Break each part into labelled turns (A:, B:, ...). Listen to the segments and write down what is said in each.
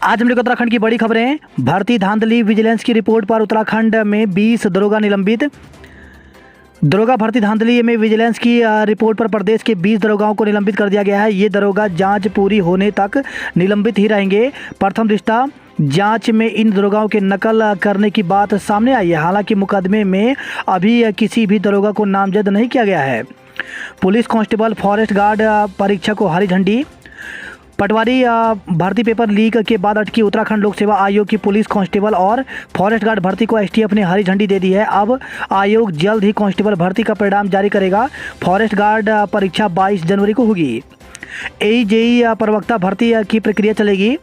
A: आज हम लोग उत्तराखंड की बड़ी खबरें। भर्ती धांधली, विजिलेंस की रिपोर्ट पर उत्तराखंड में 20 दरोगा निलंबित। दरोगा भर्ती धांधली में विजिलेंस की रिपोर्ट पर प्रदेश के 20 दरोगाओं को निलंबित कर दिया गया है। ये दरोगा जांच पूरी होने तक निलंबित ही रहेंगे। प्रथम दृष्टा जांच में इन दरोगाओं के नकल करने की बात सामने आई है। हालांकि मुकदमे में अभी किसी भी दरोगा को नामजद नहीं किया गया है। पुलिस कांस्टेबल, फॉरेस्ट गार्ड परीक्षा को हरी झंडी। पटवारी भर्ती पेपर लीक के बाद अटकी उत्तराखंड लोक सेवा आयोग की पुलिस कांस्टेबल और फॉरेस्ट गार्ड भर्ती को एसटीएफ ने हरी झंडी दे दी है। अब आयोग जल्द ही कांस्टेबल भर्ती का परिणाम जारी करेगा। फॉरेस्ट गार्ड परीक्षा 22 जनवरी को होगी। एजेई प्रवक्ता भर्ती की प्रक्रिया चलेगी।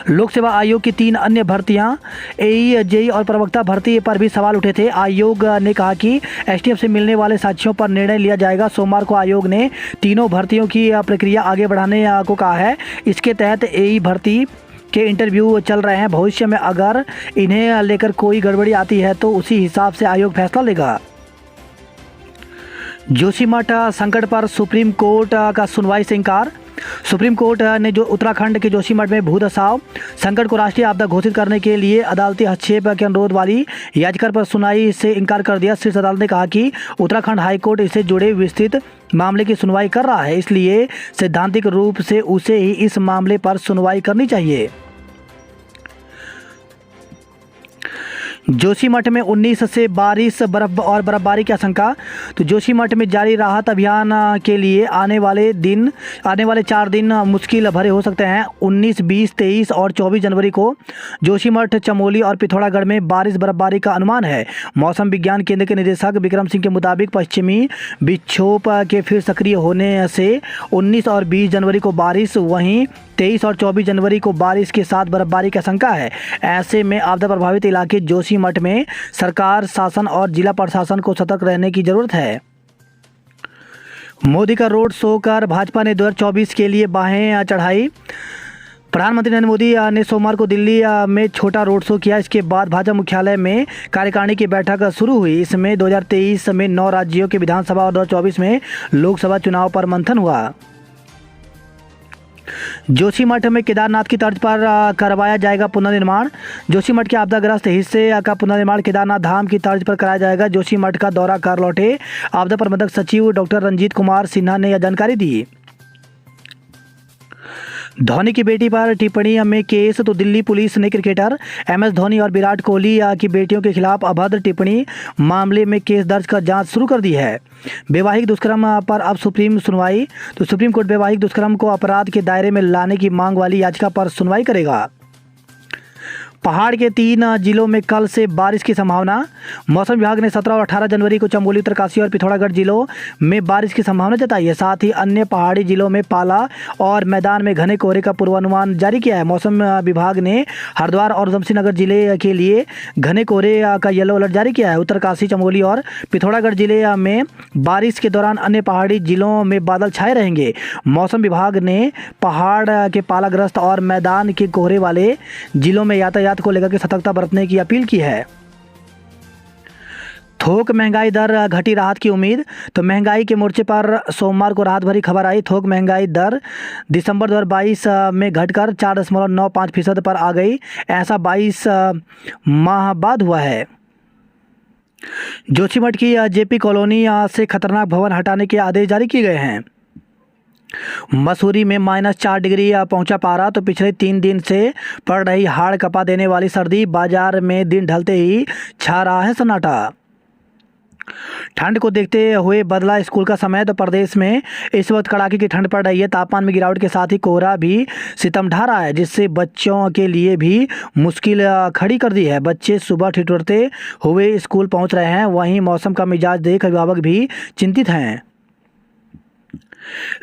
A: लोक सेवा आयोग की 3 अन्य भर्तियां एई, जेई और प्रवक्ता भर्ती पर भी सवाल उठे थे। आयोग ने कहा कि एसटीएफ से मिलने वाले साक्ष्यों पर निर्णय लिया जाएगा। सोमवार को आयोग ने तीनों भर्तियों की प्रक्रिया आगे बढ़ाने को कहा है। इसके तहत एई भर्ती के इंटरव्यू चल रहे हैं। भविष्य में अगर इन्हें लेकर कोई गड़बड़ी आती है तो उसी हिसाब से आयोग फैसला लेगा। जोशीमठ संकट पर सुप्रीम कोर्ट का सुनवाई से इंकार। सुप्रीम कोर्ट ने जो उत्तराखंड के जोशीमठ में भूधसाव संकट को राष्ट्रीय आपदा घोषित करने के लिए अदालती हस्तक्षेप के अनुरोध वाली याचिका पर सुनवाई से इंकार कर दिया। शीर्ष अदालत ने कहा कि उत्तराखंड हाईकोर्ट इससे जुड़े विस्तृत मामले की सुनवाई कर रहा है, इसलिए सैद्धांतिक रूप से उसे ही इस मामले पर सुनवाई करनी चाहिए। जोशीमठ में 19 से बारिश और बर्फबारी की आशंका। तो जोशीमठ में जारी राहत अभियान के लिए आने वाले 4 दिन मुश्किल भरे हो सकते हैं। 19, 20, 23 और 24 जनवरी को जोशीमठ, चमोली और पिथौरागढ़ में बारिश बर्फबारी का अनुमान है। मौसम विज्ञान केंद्र के निदेशक विक्रम सिंह के मुताबिक पश्चिमी विक्षोभ के फिर सक्रिय होने से 19 और 20 जनवरी को बारिश, वहीं 23 और 24 जनवरी को बारिश के साथ बर्फबारी की आशंका है। ऐसे में आपदा प्रभावित इलाके जोशीमठ में सरकार, शासन और जिला प्रशासन को सतर्क रहने की जरूरत है। मोदी का रोड शो कर भाजपा ने 2024 के लिए बाहें चढ़ाई। प्रधानमंत्री नरेंद्र मोदी ने सोमवार को दिल्ली में छोटा रोड शो किया। इसके बाद भाजपा मुख्यालय में कार्यकारिणी की बैठक शुरू हुई। इसमें 2023 में 9 राज्यों के विधानसभा और 2024 में लोकसभा चुनाव पर मंथन हुआ। जोशीमठ में केदारनाथ की तर्ज पर करवाया जाएगा पुनर्निर्माण। जोशीमठ के आपदाग्रस्त हिस्से का पुनर्निर्माण केदारनाथ धाम की तर्ज पर कराया जाएगा। जोशीमठ का दौरा कर लौटे आपदा प्रबंधक सचिव डॉक्टर रंजीत कुमार सिन्हा ने यह जानकारी दी। धोनी की बेटी पर टिप्पणी में केस। तो दिल्ली पुलिस ने क्रिकेटर MS धोनी और विराट कोहली की बेटियों के खिलाफ अभद्र टिप्पणी मामले में केस दर्ज कर जांच शुरू कर दी है। वैवाहिक दुष्कर्म पर अब सुप्रीम सुनवाई। तो सुप्रीम कोर्ट वैवाहिक दुष्कर्म को अपराध के दायरे में लाने की मांग वाली याचिका पर सुनवाई करेगा। पहाड़ के 3 जिलों में कल से बारिश की संभावना। मौसम विभाग ने 17 और 18 जनवरी को चमोली, उत्तरकाशी और पिथौरागढ़ जिलों में बारिश की संभावना जताई है। साथ ही अन्य पहाड़ी जिलों में पाला और मैदान में घने कोहरे का पूर्वानुमान जारी किया है। मौसम विभाग ने हरिद्वार और उधमसिंह नगर जिले के लिए घने कोहरे का येलो अलर्ट जारी किया है। उत्तरकाशी, चमोली और पिथौरागढ़ जिले में बारिश के दौरान अन्य पहाड़ी जिलों में बादल छाए रहेंगे। मौसम विभाग ने पहाड़ के पालाग्रस्त और मैदान के कोहरे वाले जिलों में यातायात को लेकर के सतर्कता बरतने की अपील की है। थोक महंगाई दर घटी, राहत की उम्मीद। तो महंगाई के मोर्चे पर सोमवार को राहत भरी खबर आई। थोक महंगाई दर दिसंबर 2022 में घटकर 4.95% पर आ गई। ऐसा 22 माह बाद हुआ है। जोशीमठ की जेपी कॉलोनी से खतरनाक भवन हटाने के आदेश जारी किए गए हैं। मसूरी में -4 डिग्री पहुंचा पारा। तो पिछले 3 दिन से पड़ रही हाड़ कपा देने वाली सर्दी, बाजार में दिन ढलते ही छा रहा है सन्नाटा। ठंड को देखते हुए बदला स्कूल का समय। तो प्रदेश में इस वक्त कड़ाके की ठंड पड़ रही है। तापमान में गिरावट के साथ ही कोहरा भी सितम ढा रहा है, जिससे बच्चों के लिए भी मुश्किल खड़ी कर दी है। बच्चे सुबह ठिठुरते हुए स्कूल पहुंच रहे हैं। वहीं मौसम का मिजाज देख अभिभावक भी चिंतित हैं।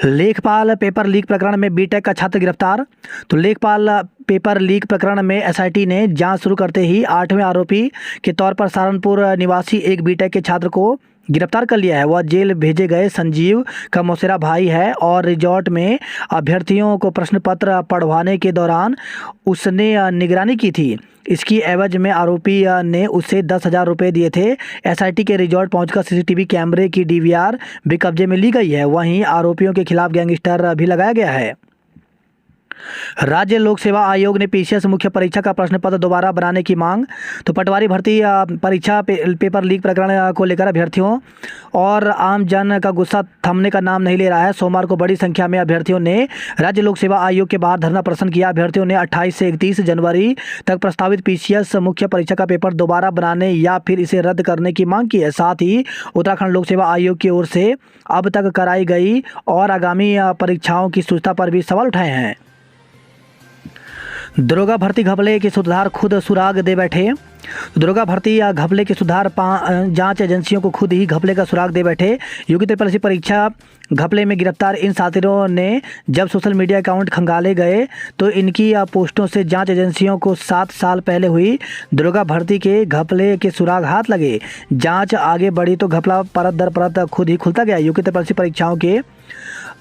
A: लेखपाल पेपर लीक प्रकरण में बीटेक का छात्र गिरफ्तार। तो लेखपाल पेपर लीक प्रकरण में एसआईटी ने जांच शुरू करते ही 8वें आरोपी के तौर पर सहारनपुर निवासी एक बीटेक के छात्र को गिरफ्तार कर लिया है। वह जेल भेजे गए संजीव का मौसेरा भाई है और रिजॉर्ट में अभ्यर्थियों को प्रश्न पत्र पढ़वाने के दौरान उसने निगरानी की थी। इसकी एवज में आरोपी ने उसे 10,000 रुपये दिए थे। एसआईटी के रिजॉर्ट पहुंचकर सीसीटीवी कैमरे की डीवीआर भी कब्जे में ली गई है। वहीं आरोपियों के खिलाफ गैंगस्टर भी लगाया गया है। राज्य लोक सेवा आयोग ने पीसीएस मुख्य परीक्षा का प्रश्न पत्र दोबारा बनाने की मांग। तो पटवारी भर्ती परीक्षा पेपर लीक प्रकरण को लेकर अभ्यर्थियों और आम जन का गुस्सा थमने का नाम नहीं ले रहा है। सोमवार को बड़ी संख्या में अभ्यर्थियों ने राज्य लोक सेवा आयोग के बाहर धरना प्रदर्शन किया। अभ्यर्थियों ने 28 से 31 जनवरी तक प्रस्तावित पीसीएस मुख्य परीक्षा का पेपर दोबारा बनाने या फिर इसे रद्द करने की मांग की है। साथ ही उत्तराखंड लोक सेवा आयोग की ओर से अब तक कराई गई और आगामी परीक्षाओं की शुद्धता पर भी सवाल उठाए हैं। दरोगा भर्ती घपले के सूत्रधार खुद सुराग दे बैठे। दरोगा भर्ती या घपले के सुधार जांच एजेंसियों को खुद ही घपले का सुराग दे बैठे। यूपी त्रिपल परीक्षा घपले में गिरफ्तार इन साथियों ने जब सोशल मीडिया अकाउंट खंगाले गए तो इनकी पोस्टों से जांच एजेंसियों को 7 साल पहले हुई दरोगा भर्ती के घपले के सुराग हाथ लगे। जांच आगे बढ़ी तो घपला परत दर परत खुद ही खुलता गया। यूपी त्रिपल परीक्षाओं के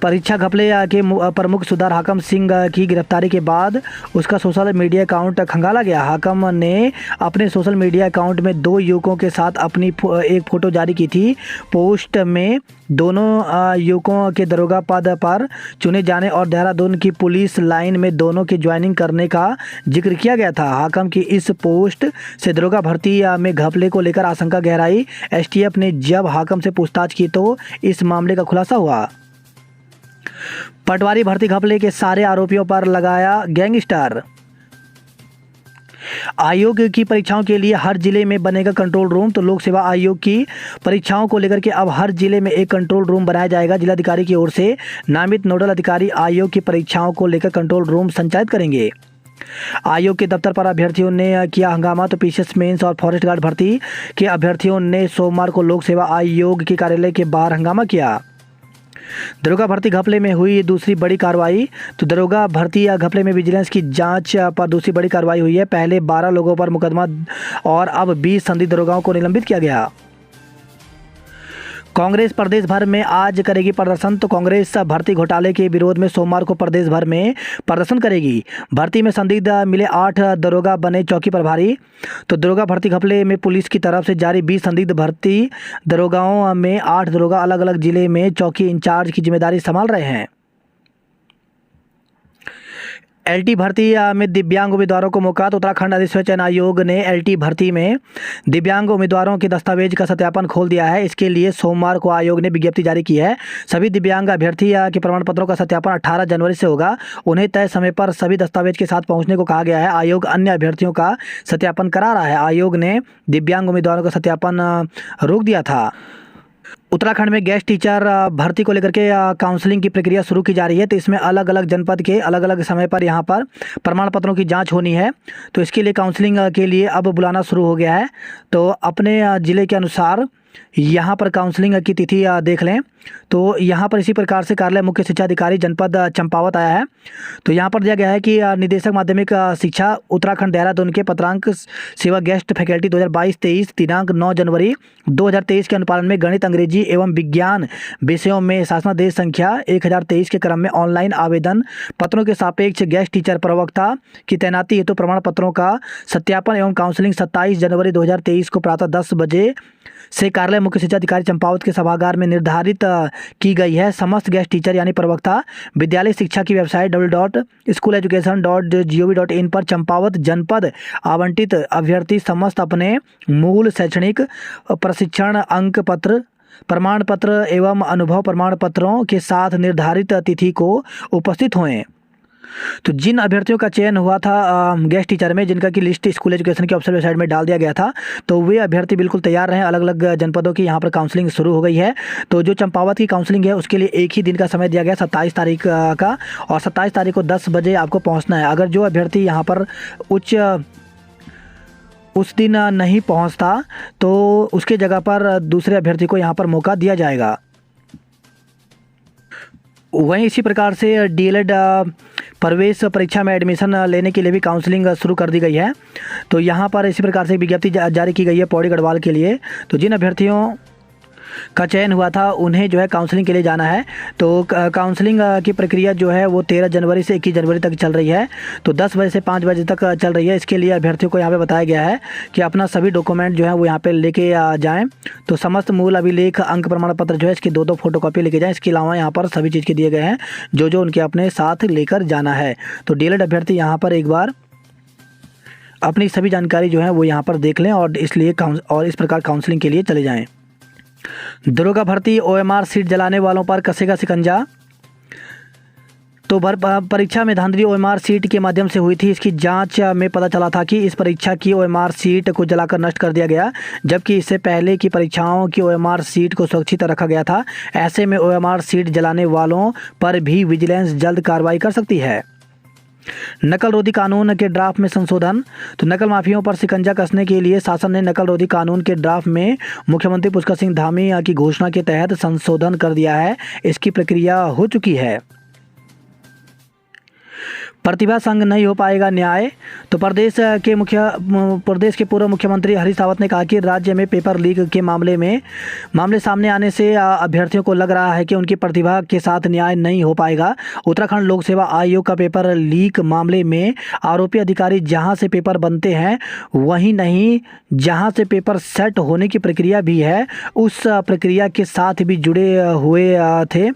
A: परीक्षा घपले के प्रमुख सुधार हाकम सिंह की गिरफ्तारी के बाद उसका सोशल मीडिया अकाउंट खंगाला गया। हाकम ने अपने सोशल मीडिया अकाउंट में 2 युवकों के साथ अपनी एक फ़ोटो जारी की थी। पोस्ट में दोनों युवकों के दरोगा पद पर चुने जाने और देहरादून की पुलिस लाइन में दोनों के ज्वाइनिंग करने का जिक्र किया गया था। हाकम की इस पोस्ट से दरोगा भर्ती में घपले को लेकर आशंका गहराई। एसटीएफ ने जब हाकम से पूछताछ की तो इस मामले का खुलासा हुआ। पटवारी भर्ती घपले के सारे आरोपियों पर लगाया गैंगस्टर। आयोग की परीक्षाओं के लिए हर जिले में बनेगा कंट्रोल रूम। तो लोक सेवा आयोग की परीक्षाओं को लेकर के अब हर जिले में एक कंट्रोल रूम बनाया जाएगा। जिलाधिकारी की ओर से नामित नोडल अधिकारी आयोग की परीक्षाओं को लेकर कंट्रोल रूम संचालित करेंगे। आयोग के दफ्तर पर अभ्यर्थियों ने किया हंगामा। तो पीसीएस मेंस और फॉरेस्ट गार्ड भर्ती के अभ्यर्थियों ने सोमवार को लोक सेवा आयोग के कार्यालय के बाहर हंगामा किया। दरोगा भर्ती घपले में हुई दूसरी बड़ी कार्रवाई। तो दरोगा भर्ती या घपले में विजिलेंस की जांच पर दूसरी बड़ी कार्रवाई हुई है। पहले 12 लोगों पर मुकदमा और अब 20 संदिग्ध दरोगाओं को निलंबित किया गया। कांग्रेस प्रदेश भर में आज करेगी प्रदर्शन। तो कांग्रेस भर्ती घोटाले के विरोध में सोमवार को प्रदेश भर में प्रदर्शन करेगी। भर्ती में संदिग्ध मिले 8 दरोगा बने चौकी प्रभारी। तो दरोगा भर्ती घपले में पुलिस की तरफ से जारी 20 संदिग्ध भर्ती दरोगाओं में 8 दरोगा अलग अलग जिले में चौकी इंचार्ज की जिम्मेदारी संभाल रहे हैं। एलटी भर्ती में दिव्यांग उम्मीदवारों को मौका। तो उत्तराखंड अधिसूचना चयन आयोग ने एलटी भर्ती में दिव्यांग उम्मीदवारों के दस्तावेज का सत्यापन खोल दिया है। इसके लिए सोमवार को आयोग ने विज्ञप्ति जारी की है। सभी दिव्यांग अभ्यर्थी के प्रमाण पत्रों का सत्यापन 18 जनवरी से होगा। उन्हें तय समय पर सभी दस्तावेज के साथ पहुंचने को कहा गया है। आयोग अन्य अभ्यर्थियों का सत्यापन करा रहा है। आयोग ने दिव्यांग उम्मीदवारों का सत्यापन रोक दिया था। उत्तराखंड में गेस्ट टीचर भर्ती को लेकर के काउंसलिंग की प्रक्रिया शुरू की जा रही है। तो इसमें अलग अलग जनपद के अलग अलग समय पर यहाँ पर प्रमाण पत्रों की जांच होनी है। तो इसके लिए काउंसलिंग के लिए अब बुलाना शुरू हो गया है। तो अपने ज़िले के अनुसार यहाँ पर काउंसलिंग की तिथि देख लें। तो यहाँ पर इसी प्रकार से कार्यालय मुख्य शिक्षा अधिकारी जनपद चंपावत आया है। तो यहाँ पर दिया गया है कि निदेशक माध्यमिक शिक्षा उत्तराखंड देहरादून के पत्रांक सेवा गेस्ट फैकल्टी 2022-23 दिनांक 9 जनवरी 2023 के अनुपालन में गणित, अंग्रेजी एवं विज्ञान विषयों में शासनादेश संख्या 1023 के क्रम में ऑनलाइन आवेदन पत्रों के सापेक्ष गेस्ट टीचर प्रवक्ता की तैनाती हेतु प्रमाण पत्रों का सत्यापन एवं काउंसलिंग 27 जनवरी 2023 को प्रातः 10 बजे से कार्यालय मुख्य शिक्षा अधिकारी चंपावत के सभागार में निर्धारित की गई है। समस्त गेस्ट टीचर यानी प्रवक्ता विद्यालय शिक्षा की वेबसाइट www.schooleducation.gov.in पर चंपावत जनपद आवंटित अभ्यर्थी समस्त अपने मूल शैक्षणिक प्रशिक्षण अंक पत्र, प्रमाण पत्र एवं अनुभव प्रमाण पत्रों के साथ निर्धारित तिथि को उपस्थित हों। तो जिन अभ्यर्थियों का चयन हुआ था गेस्ट टीचर में, जिनका की लिस्ट स्कूल एजुकेशन की ऑफिशियल वेबसाइट में डाल दिया गया था, तो वे अभ्यर्थी बिल्कुल तैयार रहें। अलग अलग जनपदों की यहाँ पर काउंसलिंग शुरू हो गई है। तो जो चंपावत की काउंसलिंग है उसके लिए एक ही दिन का समय दिया गया 27 तारीख का, और 27 तारीख को 10 बजे आपको पहुँचना है। अगर जो अभ्यर्थी यहाँ पर उस दिन नहीं पहुँचता तो उसके जगह पर दूसरे अभ्यर्थी को यहाँ पर मौका दिया जाएगा। वहीं इसी प्रकार से डीएलएड प्रवेश परीक्षा में एडमिशन लेने के लिए भी काउंसलिंग शुरू कर दी गई है। तो यहाँ पर इसी प्रकार से विज्ञप्ति जारी की गई है पौड़ी गढ़वाल के लिए। तो जिन अभ्यर्थियों का चयन हुआ था, उन्हें जो है काउंसलिंग के लिए जाना है। तो काउंसलिंग की प्रक्रिया जो है वो 13 जनवरी से 21 जनवरी तक चल रही है। तो 10 बजे से 5 बजे तक चल रही है। इसके लिए अभ्यर्थियों को यहाँ पे बताया गया है कि अपना सभी डॉक्यूमेंट जो है वो यहाँ पे लेके जाएँ। तो समस्त मूल अभिलेख, अंक प्रमाण पत्र जो है इसकी 2-2 फोटोकॉपी लेके जाएँ। इसके अलावा यहाँ पर सभी चीज़ के दिए गए हैं जो उनके अपने साथ लेकर जाना है। तो डीएलएड अभ्यर्थी यहाँ पर एक बार अपनी सभी जानकारी जो है वो यहाँ पर देख लें और इस प्रकार काउंसलिंग के लिए चले जाएं। दरोगा भर्ती ओएमआर सीट जलाने वालों पर कसेगा शिकंजा। तो परीक्षा में धांधली ओएमआर सीट के माध्यम से हुई थी। इसकी जांच में पता चला था कि इस परीक्षा की ओएमआर सीट को जलाकर नष्ट कर दिया गया, जबकि इससे पहले की परीक्षाओं की ओएमआर सीट को सुरक्षित रखा गया था। ऐसे में ओएमआर सीट जलाने वालों पर भी विजिलेंस जल्द कार्रवाई कर सकती है। नकल रोधी कानून के ड्राफ्ट में संशोधन। तो नकल माफियों पर शिकंजा कसने के लिए शासन ने नकल रोधी कानून के ड्राफ्ट में मुख्यमंत्री पुष्कर सिंह धामी की घोषणा के तहत संशोधन कर दिया है। इसकी प्रक्रिया हो चुकी है। प्रतिभा संग नहीं हो पाएगा न्याय। तो प्रदेश के पूर्व मुख्यमंत्री हरीश रावत ने कहा कि राज्य में पेपर लीक के मामले सामने आने से अभ्यर्थियों को लग रहा है कि उनकी प्रतिभा के साथ न्याय नहीं हो पाएगा। उत्तराखंड लोक सेवा आयोग का पेपर लीक मामले में आरोपी अधिकारी जहां से पेपर बनते हैं वहीं नहीं, जहां से पेपर सेट होने की प्रक्रिया भी है उस प्रक्रिया के साथ भी जुड़े हुए थे।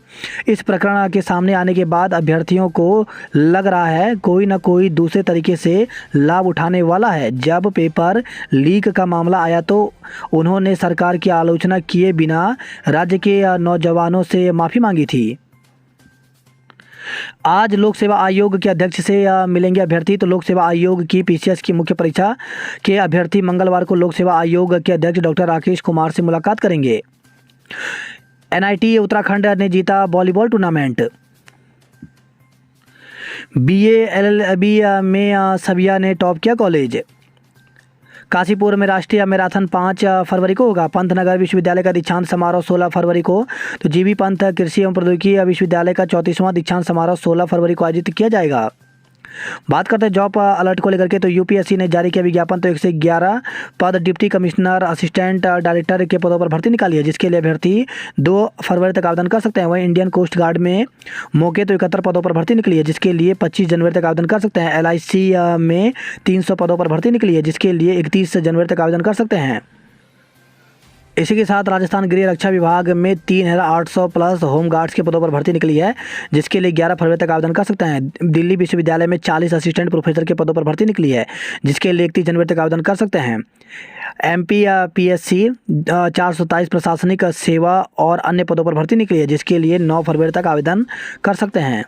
A: इस प्रकरण के सामने आने के बाद अभ्यर्थियों को लग रहा है कोई ना कोई दूसरे तरीके से लाभ उठाने वाला है। जब पेपर लीक का मामला आया तो उन्होंने सरकार की आलोचना किए बिना राज्य के नौजवानों से माफ़ी मांगी थी। आज लोक सेवा आयोग के अध्यक्ष से मिलेंगे अभ्यर्थी। तो लोक सेवा आयोग की पीसीएस की मुख्य परीक्षा के अभ्यर्थी मंगलवार को लोक सेवा आयोग के अध्यक्ष डॉक्टर राकेश कुमार से मुलाकात करेंगे। एनआईटी उत्तराखंड ने जीता वॉलीबॉल टूर्नामेंट। बीए एलएलबी में सबिया ने टॉप किया कॉलेज। काशीपुर में राष्ट्रीय मैराथन 5 फरवरी को होगा। पंतनगर विश्वविद्यालय का दीक्षांत समारोह 16 फरवरी को। तो जीबी पंत कृषि एवं प्रौद्योगिकी विश्वविद्यालय का 34वां दीक्षांत समारोह 16 फरवरी को आयोजित किया जाएगा। बात करते हैं जॉब अलर्ट को लेकर के। तो यूपीएससी ने जारी किया विज्ञापन। तो 111 पद डिप्टी कमिश्नर, असिस्टेंट डायरेक्टर के पदों पर भर्ती निकाली है, जिसके लिए अभ्यर्थी 2 फरवरी तक आवेदन कर सकते हैं। वहीं इंडियन कोस्ट गार्ड में मौके तो 71 पदों पर भर्ती निकली है, जिसके लिए 25 जनवरी तक आवेदन कर सकते हैं। एलआईसी में 300 पदों पर भर्ती निकली है, जिसके लिए 31 जनवरी तक आवेदन कर सकते हैं। इसी के साथ राजस्थान गृह रक्षा विभाग में 3800 प्लस होमगार्ड्स के पदों पर भर्ती निकली है, जिसके लिए 11 फरवरी तक आवेदन कर सकते हैं। दिल्ली विश्वविद्यालय में 40 असिस्टेंट प्रोफेसर के पदों पर भर्ती निकली है, जिसके लिए 31 जनवरी तक आवेदन कर सकते हैं। एमपी पीएससी 427 प्रशासनिक सेवा और अन्य पदों पर भर्ती निकली है, जिसके लिए 9 फरवरी तक आवेदन कर सकते हैं।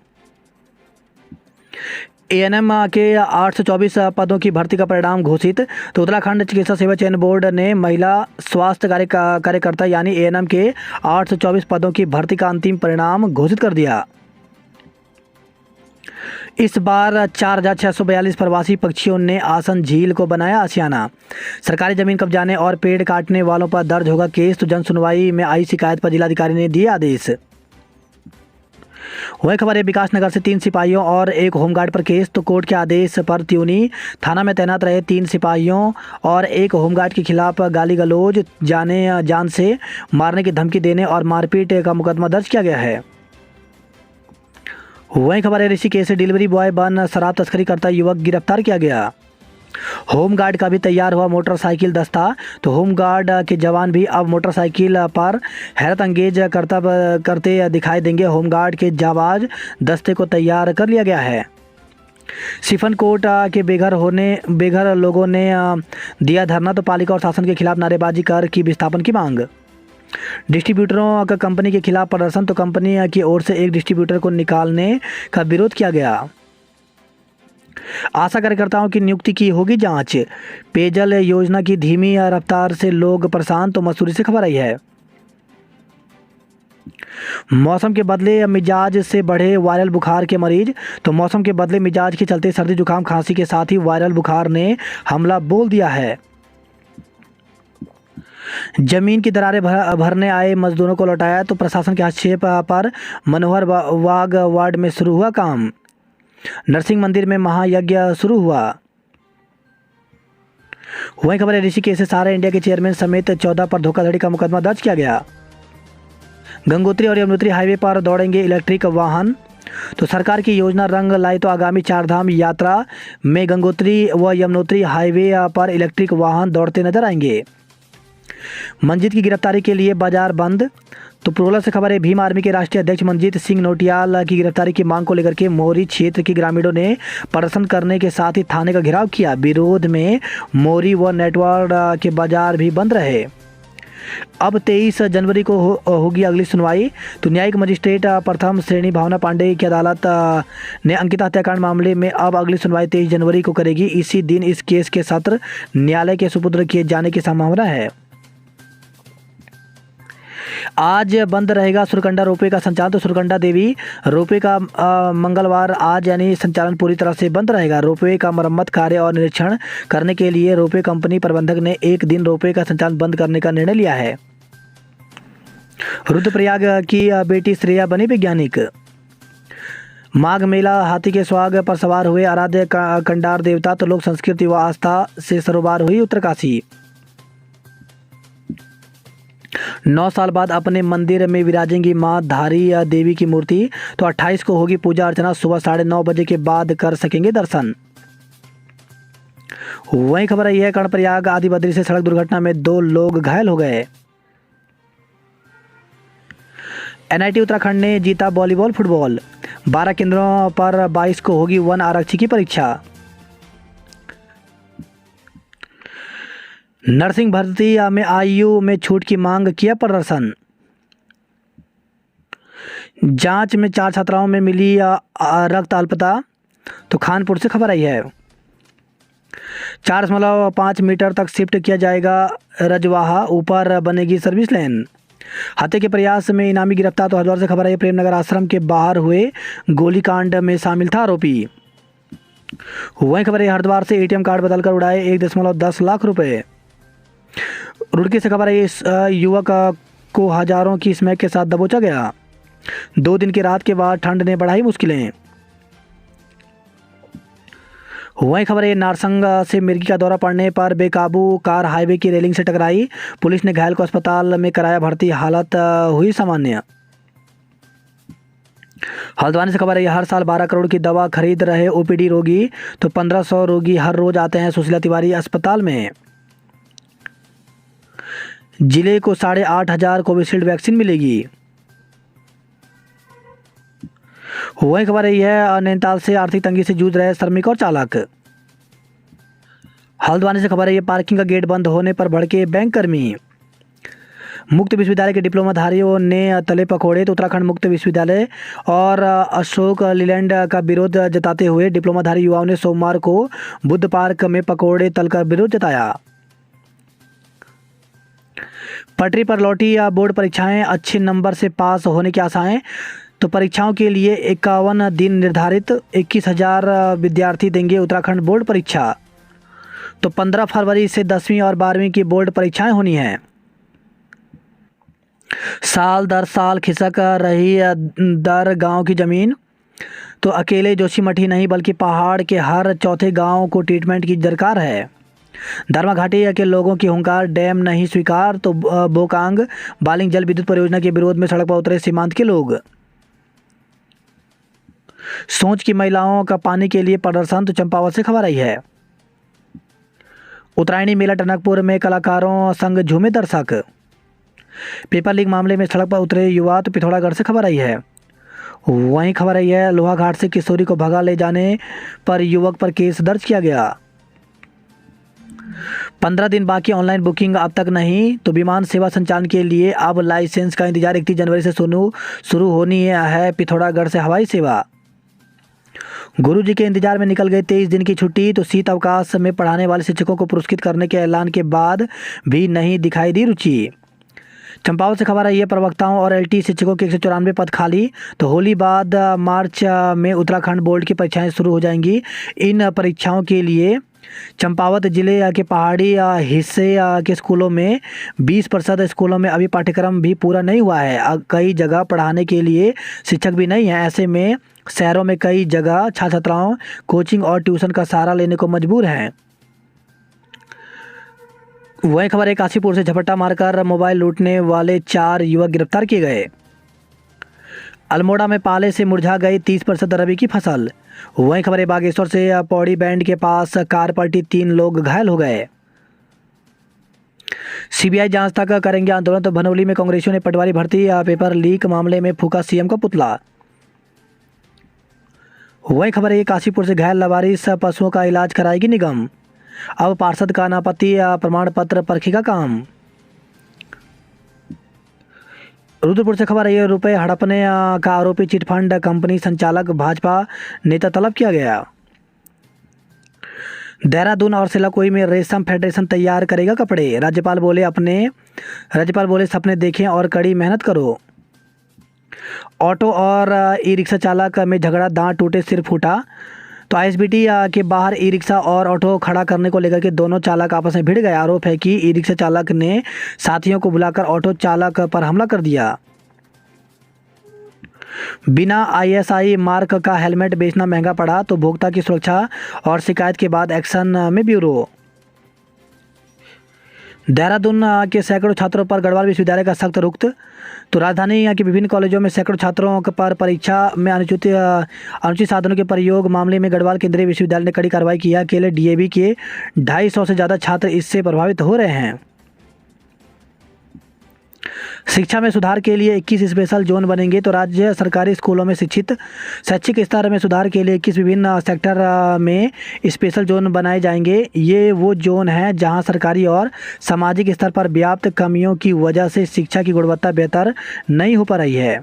A: एएनएम के 824 पदों की भर्ती का परिणाम घोषित। तो उत्तराखंड चिकित्सा सेवा चयन बोर्ड ने महिला स्वास्थ्य कार्यकर्ता यानी एएनएम के 824 पदों की भर्ती का अंतिम परिणाम घोषित कर दिया। इस बार 4642 प्रवासी पक्षियों ने आसन झील को बनाया आशियाना। सरकारी जमीन कब्जाने और पेड़ काटने वालों पर दर्ज होगा केस। तो जन सुनवाई में आई शिकायत पर जिलाधिकारी ने दिए आदेश। वही खबर है विकास नगर से 3 सिपाहियों और 1 होमगार्ड पर केस। तो कोर्ट के आदेश पर त्यूनी थाना में तैनात रहे 3 सिपाहियों और 1 होमगार्ड के खिलाफ गाली गलौज, जान से मारने की धमकी देने और मारपीट का मुकदमा दर्ज किया गया है। वही खबर है ऋषिकेश से डिलीवरी बॉय बन शराब तस्करी करता युवक गिरफ्तार किया गया। होमगार्ड का भी तैयार हुआ मोटरसाइकिल दस्ता। तो होमगार्ड के जवान भी अब मोटरसाइकिल पर हैरत अंगेज करते दिखाई देंगे। होमगार्ड के जाबाज दस्ते को तैयार कर लिया गया है। सिफन कोर्ट के बेघर लोगों ने दिया धरना। तो पालिका और शासन के खिलाफ नारेबाजी कर की विस्थापन की मांग। डिस्ट्रीब्यूटरों का कंपनी के खिलाफ प्रदर्शन। तो कंपनी की ओर से एक डिस्ट्रीब्यूटर को निकालने का विरोध किया गया। आशा कार्यकर्ताओं की नियुक्ति की होगी जांच। पेयजल योजना की धीमी रफ्तार से लोग परेशान। तो मसूरी से खबर आई है। मौसम के बदले मिजाज से बढ़े वायरल बुखार के मरीज। तो मौसम के बदले मिजाज के चलते सर्दी जुकाम खांसी के साथ ही वायरल बुखार ने हमला बोल दिया है। जमीन की दरारें भरने आए मजदूरों को लौटाया। तो प्रशासन के हस्तक्षेप पर मनोहर बाग वार्ड में शुरू हुआ काम। नरसिंह मंदिर में महायज्ञ शुरू हुआ। वहीं खबर है ऋषिकेश से सारा इंडिया के चेयरमैन समेत 14 पर धोखाधड़ी का मुकदमा दर्ज किया गया। गंगोत्री और यमुनोत्री हाईवे पर दौड़ेंगे इलेक्ट्रिक वाहन। तो सरकार की योजना रंग लाई तो आगामी चारधाम यात्रा में गंगोत्री व यमुनोत्री हाईवे पर इलेक्ट्रिक वाहन दौड़ते नजर आएंगे। मंजीत की गिरफ्तारी के लिए बाजार बंद। तो प्रोला से खबर है, भीम आर्मी के राष्ट्रीय अध्यक्ष मंजीत सिंह नौटियाल की गिरफ्तारी की मांग को लेकर के मोरी क्षेत्र के ग्रामीणों ने प्रदर्शन करने के साथ ही थाने का घेराव किया। विरोध में मोरी व नेटवर्क के बाजार भी बंद रहे। अब 23 जनवरी को होगी अगली सुनवाई। तो न्यायिक मजिस्ट्रेट प्रथम श्रेणी भावना पांडे की अदालत ने अंकिता हत्याकांड मामले में अब अगली सुनवाई 23 जनवरी को करेगी। इसी दिन इस केस के सत्र न्यायालय के सुपुर्द किए जाने की संभावना है। आज बंद रहेगा सुरकंडा रोपवे का संचालन। तो सुरकंडा देवी रोपवे का मंगलवार आज यानी संचालन पूरी तरह से बंद रहेगा। रोपवे का मरम्मत कार्य और निरीक्षण करने के लिए रोपवे कंपनी प्रबंधक ने एक दिन रोपवे का संचालन बंद करने का निर्णय लिया है। रुद्रप्रयाग की बेटी श्रेया बनी वैज्ञानिक। माघ मेला हाथी के स्वाग पर सवार हुए आराध्य कंडार देवता। तो लोक संस्कृति व आस्था से सरोबार हुई उत्तरकाशी। 9 साल बाद अपने मंदिर में विराजेंगी मां धारी देवी की मूर्ति। तो 28 को होगी पूजा अर्चना। सुबह 9:30 बजे के बाद कर सकेंगे दर्शन। वहीं खबर आई है, कर्णप्रयाग आदि बद्री से सड़क दुर्घटना में 2 लोग घायल हो गए। एनआईटी उत्तराखंड ने जीता वॉलीबॉल फुटबॉल। 12 केंद्रों पर 22 को होगी वन आरक्षी की परीक्षा। नर्सिंग भर्ती में आयु में छूट की मांग किया प्रदर्शन। जांच में 4 छात्राओं में मिली रक्त अल्पता। तो खानपुर से खबर आई है, 4.5 मीटर तक शिफ्ट किया जाएगा रजवाहा, ऊपर बनेगी सर्विस लेन। हत्या के प्रयास में इनामी गिरफ्तार। तो हरिद्वार से खबर आई, प्रेमनगर आश्रम के बाहर हुए गोलीकांड में शामिल था आरोपी। वहीं खबर है, हरिद्वार से एटीएम कार्ड बदलकर उड़ाए 1.10 लाख रुपए। रुड़की से खबर है, इस युवक को हजारों की स्मैक के साथ दबोचा गया। 2 दिन की रात के बाद ठंड ने बढ़ाई मुश्किलें। वहीं खबर है, नारसंग से मिर्गी का दौरा पड़ने पर बेकाबू कार हाईवे की रेलिंग से टकराई। पुलिस ने घायल को अस्पताल में कराया भर्ती, हालत हुई सामान्य। हल्द्वानी से खबर है, हर साल 12 करोड़ की दवा खरीद रहे ओपीडी रोगी। तो 1500 रोगी हर रोज आते हैं सुशीला तिवारी अस्पताल में। जिले को 8,500 कोविशील्ड वैक्सीन मिलेगी। वही खबर यही है, नैनीताल से आर्थिक तंगी से जूझ रहे श्रमिक और चालक। हल्द्वानी से खबर है, पार्किंग का गेट बंद होने पर भड़के बैंक कर्मी। मुक्त विश्वविद्यालय के डिप्लोमाधारियों ने तले पकौड़े। तो उत्तराखंड मुक्त विश्वविद्यालय और अशोक लीलैंड का विरोध जताते हुए डिप्लोमाधारी युवाओं ने सोमवार को बुद्ध पार्क में पकौड़े तलकर विरोध जताया। पटरी पर लौटी बोर्ड परीक्षाएं, अच्छे नंबर से पास होने की आशाएं। तो परीक्षाओं के लिए 51 दिन निर्धारित, 21,000 विद्यार्थी देंगे उत्तराखंड बोर्ड परीक्षा। तो 15 फरवरी से 10वीं और 12वीं की बोर्ड परीक्षाएं होनी हैं। साल दर साल खिसक रही दर गांव की जमीन। तो अकेले जोशीमठी नहीं बल्कि पहाड़ के हर चौथे गांव को ट्रीटमेंट की दरकार है। धर्मा घाटी के लोगों की हुंकार, डैम नहीं स्वीकार। तो बोकांग बालिंग जल विद्युत परियोजना के विरोध में सड़क पर उतरे सीमांत के लोग। सोच की महिलाओं का पानी के लिए प्रदर्शन। तो चंपावत से खबर आई है, उत्तरायणी मेला टनकपुर में कलाकारों संग झूमे दर्शक। पेपर लीक मामले में सड़क पर उतरे युवा। तो पिथौरागढ़ से खबर आई है। वहीं खबर आई है, लोहाघाट से किशोरी को भगा ले जाने पर युवक पर केस दर्ज किया गया। 15 दिन बाकी, ऑनलाइन बुकिंग अब तक नहीं। तो विमान सेवा संचालन के लिए अब लाइसेंस का इंतजार। 31 जनवरी से शुरू होनी है पिथौरागढ़ से हवाई सेवा। गुरुजी के इंतजार में निकल गए 23 दिन की छुट्टी। तो शीत अवकाश में पढ़ाने वाले शिक्षकों को पुरस्कृत करने के ऐलान के बाद भी नहीं दिखाई दी रुचि। चंपावत से खबर आई है, प्रवक्ताओं और एलटी शिक्षकों के 194 पद खाली। तो होली बाद मार्च में उत्तराखंड बोर्ड की परीक्षाएं शुरू हो जाएंगी। इन परीक्षाओं के लिए चंपावत जिले के पहाड़ी हिस्से के स्कूलों में 20% स्कूलों में अभी पाठ्यक्रम भी पूरा नहीं हुआ है। कई जगह पढ़ाने के लिए शिक्षक भी नहीं है। ऐसे में शहरों में कई जगह छात्र छात्राओं कोचिंग और ट्यूशन का सहारा लेने को मजबूर हैं। वही खबर है, काशीपुर से झपट्टा मारकर मोबाइल लूटने वाले 4 युवक गिरफ्तार किए गए। अल्मोड़ा में पाले से मुरझा गई 30% रबी की फसल। वहीं खबर है बागेश्वर से पौड़ी बैंड के पास कार पलटी 3 लोग घायल हो गए। सीबीआई जांच तक करेंगे आंदोलन। तो भनोली में कांग्रेसियों ने पटवारी भर्ती पेपर लीक मामले में फूका सीएम का पुतला। वहीं खबर है काशीपुर से घायल लवारिस पशुओं का इलाज कराएगी निगम। अब पार्षद का अनापत्ति प्रमाण पत्र परखेगा काम। रुद्रपुर से खबर है रुपए हड़पने का आरोपी चिटफंड कंपनी संचालक भाजपा नेता तलब किया गया। देहरादून और सिलाकोई में रेशम फेडरेशन तैयार करेगा कपड़े। राज्यपाल बोले सपने देखें और कड़ी मेहनत करो। ऑटो और ई रिक्शा चालक में झगड़ा, दांत टूटे, सिर फूटा। तो आईएसबीटी के बाहर ई रिक्शा और ऑटो खड़ा करने को लेकर के दोनों चालक आपस में भिड़ गए। आरोप है कि ई रिक्शा चालक ने साथियों को बुलाकर ऑटो चालक पर हमला कर दिया। बिना आईएसआई मार्क का हेलमेट बेचना महंगा पड़ा। तो उपभोक्ता की सुरक्षा और शिकायत के बाद एक्शन में ब्यूरो। देहरादून के सैकड़ों छात्रों पर गढ़वाल विश्वविद्यालय का सख्त रुख। तो राजधानी के विभिन्न कॉलेजों में सैकड़ों छात्रों पर परीक्षा में अनुचित साधनों के प्रयोग मामले में गढ़वाल केंद्रीय विश्वविद्यालय ने कड़ी कार्रवाई की। अकेले डीएवी के 250 से ज़्यादा छात्र इससे प्रभावित हो रहे हैं। शिक्षा में सुधार के लिए 21 स्पेशल जोन बनेंगे। तो राज्य सरकारी स्कूलों में शैक्षिक स्तर में सुधार के लिए 21 विभिन्न सेक्टर में स्पेशल जोन बनाए जाएंगे। ये वो जोन हैं जहां सरकारी और सामाजिक स्तर पर व्याप्त कमियों की वजह से शिक्षा की गुणवत्ता बेहतर नहीं हो पा रही है।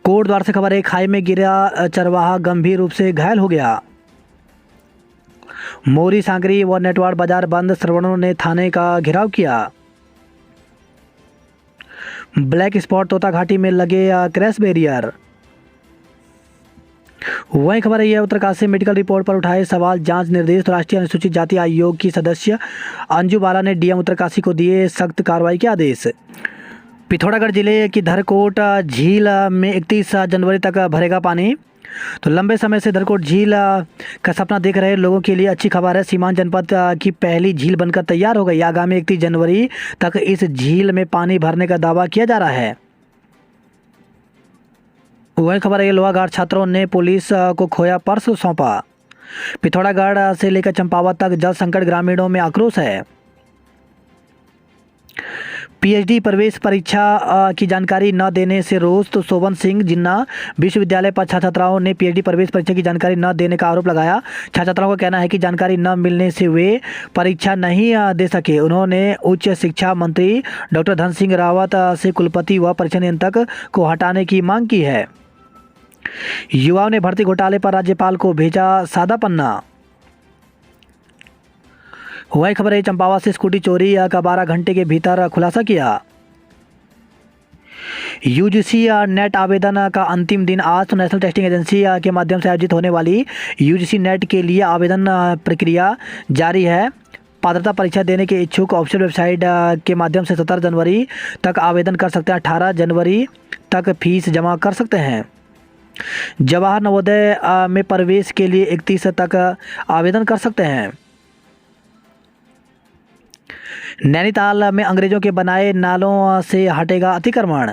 A: कोटद्वार से खबर है खाई में गिरा चरवाहा गंभीर रूप से घायल हो गया। मोरी सांकरी व नेटवाड़ बाजार बंद, श्रवणों ने थाने का घेराव किया। ब्लैक स्पॉट तोता घाटी में लगे क्रैश बैरियर। वही खबर है उत्तरकाशी से मेडिकल रिपोर्ट पर उठाए सवाल, जांच निर्देश। तो राष्ट्रीय अनुसूचित जाति आयोग की सदस्य अंजू बाला ने डीएम उत्तरकाशी को दिए सख्त कार्रवाई के आदेश। पिथौरागढ़ जिले की धरकोट झील में 31 जनवरी तक भरेगा पानी। तो लंबे समय से धरकोट झील का सपना देख रहे लोगों के लिए अच्छी खबर है। सीमांत जनपद की पहली झील बनकर तैयार हो गई। आगामी 31 जनवरी तक इस झील में पानी भरने का दावा किया जा रहा है। वही खबर है लोहाघाट छात्रों ने पुलिस को खोया पर्स सौंपा। पिथौरागढ़ से लेकर चंपावत तक जल संकट, ग्रामीणों में आक्रोश है। पीएचडी प्रवेश परीक्षा की जानकारी न देने से रोष। तो शोभन सिंह जिन्ना विश्वविद्यालय पर छात्राओं ने पीएचडी प्रवेश परीक्षा की जानकारी न देने का आरोप लगाया। छात्राओं का कहना है कि जानकारी न मिलने से वे परीक्षा नहीं दे सके। उन्होंने उच्च शिक्षा मंत्री डॉक्टर धन सिंह रावत से कुलपति व परीक्षा नियंत्रक को हटाने की मांग की है। युवाओं ने भर्ती घोटाले पर राज्यपाल को भेजा सादा पन्ना। वही खबर है चंपावत से स्कूटी चोरी का 12 घंटे के भीतर खुलासा किया। यूजीसी नेट आवेदन का अंतिम दिन आज। तो नेशनल टेस्टिंग एजेंसी के माध्यम से आयोजित होने वाली यूजीसी नेट के लिए आवेदन प्रक्रिया जारी है। पात्रता परीक्षा देने के इच्छुक ऑफिशियल वेबसाइट के माध्यम से 17 जनवरी तक आवेदन कर सकते हैं। 18 जनवरी तक फीस जमा कर सकते हैं। जवाहर नवोदय में प्रवेश के लिए 31 तक आवेदन कर सकते हैं। नैनीताल में अंग्रेजों के बनाए नालों से हटेगा अतिक्रमण।